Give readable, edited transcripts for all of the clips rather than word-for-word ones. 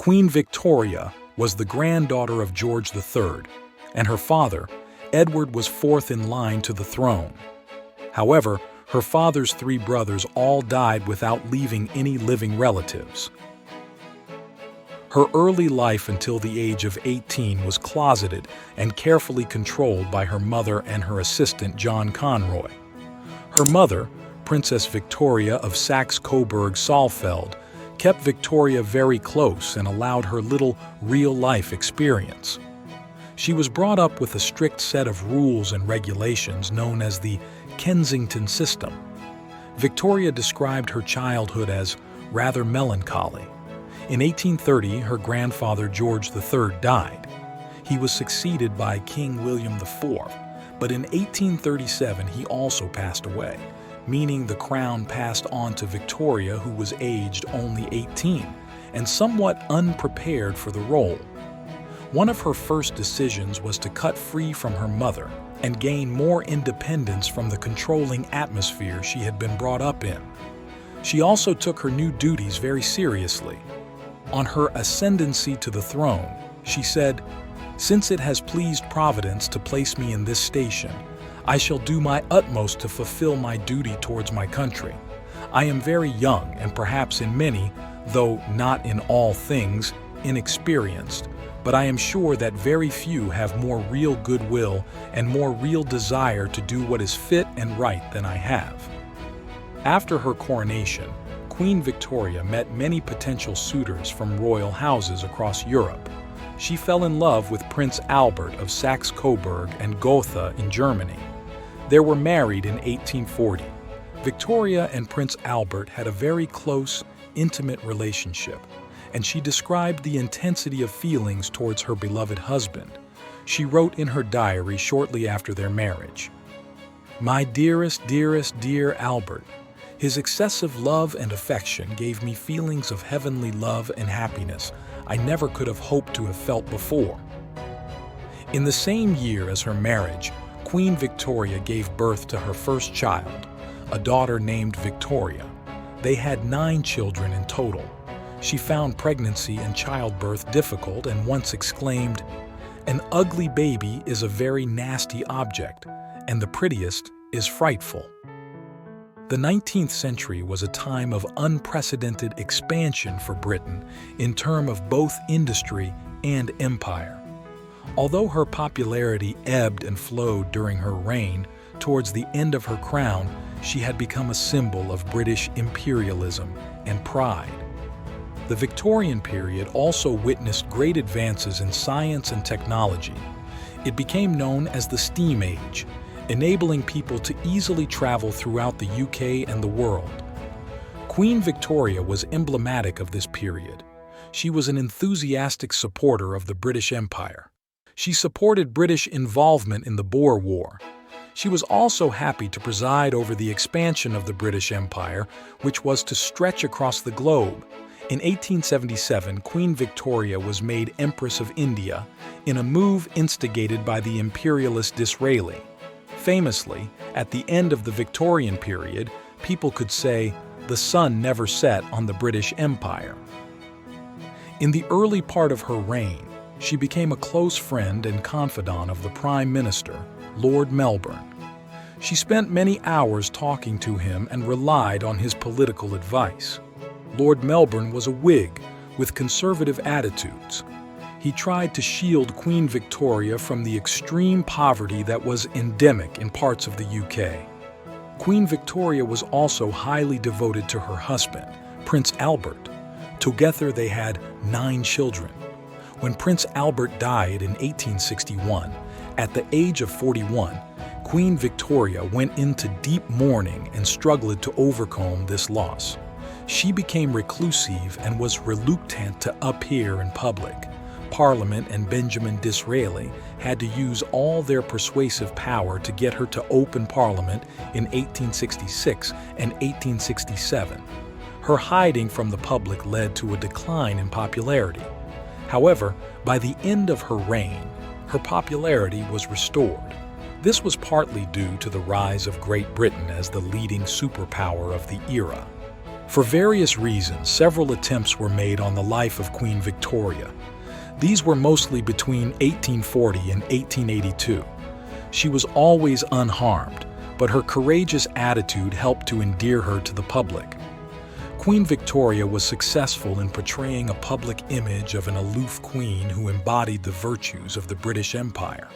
Queen Victoria was the granddaughter of George III, and her father, Edward, was fourth in line to the throne. However, her father's three brothers all died without leaving any living relatives. Her early life until the age of 18 was closeted and carefully controlled by her mother and her assistant John Conroy. Her mother, Princess Victoria of Saxe-Coburg-Saalfeld, kept Victoria very close and allowed her little real-life experience. She was brought up with a strict set of rules and regulations known as the Kensington system. Victoria described her childhood as rather melancholy. In 1830, her grandfather George III died. He was succeeded by King William IV, but in 1837 he also passed away, meaning the crown passed on to Victoria, who was aged only 18 and somewhat unprepared for the role. One of her first decisions was to cut free from her mother and gain more independence from the controlling atmosphere she had been brought up in. She also took her new duties very seriously. On her ascendancy to the throne, she said, "Since it has pleased Providence to place me in this station, I shall do my utmost to fulfill my duty towards my country. I am very young and perhaps in many, though not in all things, inexperienced, but I am sure that very few have more real goodwill and more real desire to do what is fit and right than I have." After her coronation, Queen Victoria met many potential suitors from royal houses across Europe. She fell in love with Prince Albert of Saxe-Coburg and Gotha in Germany. They were married in 1840. Victoria and Prince Albert had a very close, intimate relationship, and she described the intensity of feelings towards her beloved husband. She wrote in her diary shortly after their marriage, "My dearest, dear Albert, his excessive love and affection gave me feelings of heavenly love and happiness I never could have hoped to have felt before." In the same year as her marriage, Queen Victoria gave birth to her first child, a daughter named Victoria. They had 9 children in total. She found pregnancy and childbirth difficult and once exclaimed, "An ugly baby is a very nasty object, and the prettiest is frightful." The 19th century was a time of unprecedented expansion for Britain in terms of both industry and empire. Although her popularity ebbed and flowed during her reign, towards the end of her crown, she had become a symbol of British imperialism and pride. The Victorian period also witnessed great advances in science and technology. It became known as the Steam Age, enabling people to easily travel throughout the UK and the world. Queen Victoria was emblematic of this period. She was an enthusiastic supporter of the British Empire. She supported British involvement in the Boer War. She was also happy to preside over the expansion of the British Empire, which was to stretch across the globe. In 1877, Queen Victoria was made Empress of India in a move instigated by the imperialist Disraeli. Famously, at the end of the Victorian period, people could say, "The sun never set on the British Empire." In the early part of her reign, she became a close friend and confidant of the Prime Minister, Lord Melbourne. She spent many hours talking to him and relied on his political advice. Lord Melbourne was a Whig with conservative attitudes. He tried to shield Queen Victoria from the extreme poverty that was endemic in parts of the UK. Queen Victoria was also highly devoted to her husband, Prince Albert. Together they had 9 children. When Prince Albert died in 1861, at the age of 41, Queen Victoria went into deep mourning and struggled to overcome this loss. She became reclusive and was reluctant to appear in public. Parliament and Benjamin Disraeli had to use all their persuasive power to get her to open Parliament in 1866 and 1867. Her hiding from the public led to a decline in popularity. However, by the end of her reign, her popularity was restored. This was partly due to the rise of Great Britain as the leading superpower of the era. For various reasons, several attempts were made on the life of Queen Victoria. These were mostly between 1840 and 1882. She was always unharmed, but her courageous attitude helped to endear her to the public. Queen Victoria was successful in portraying a public image of an aloof queen who embodied the virtues of the British Empire.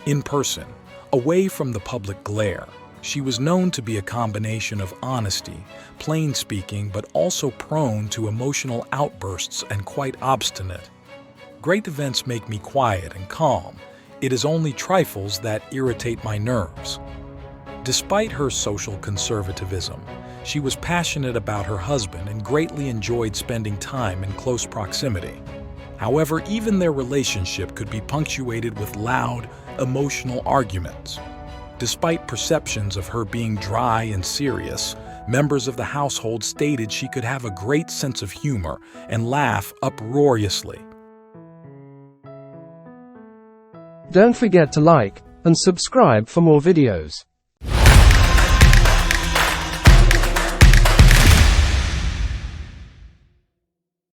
In person, away from the public glare, she was known to be a combination of honesty, plain speaking, but also prone to emotional outbursts and quite obstinate. Great events make me quiet and calm. It is only trifles that irritate my nerves. Despite her social conservatism, she was passionate about her husband and greatly enjoyed spending time in close proximity. However, even their relationship could be punctuated with loud, emotional arguments. Despite perceptions of her being dry and serious, members of the household stated she could have a great sense of humor and laugh uproariously. Don't forget to like and subscribe for more videos.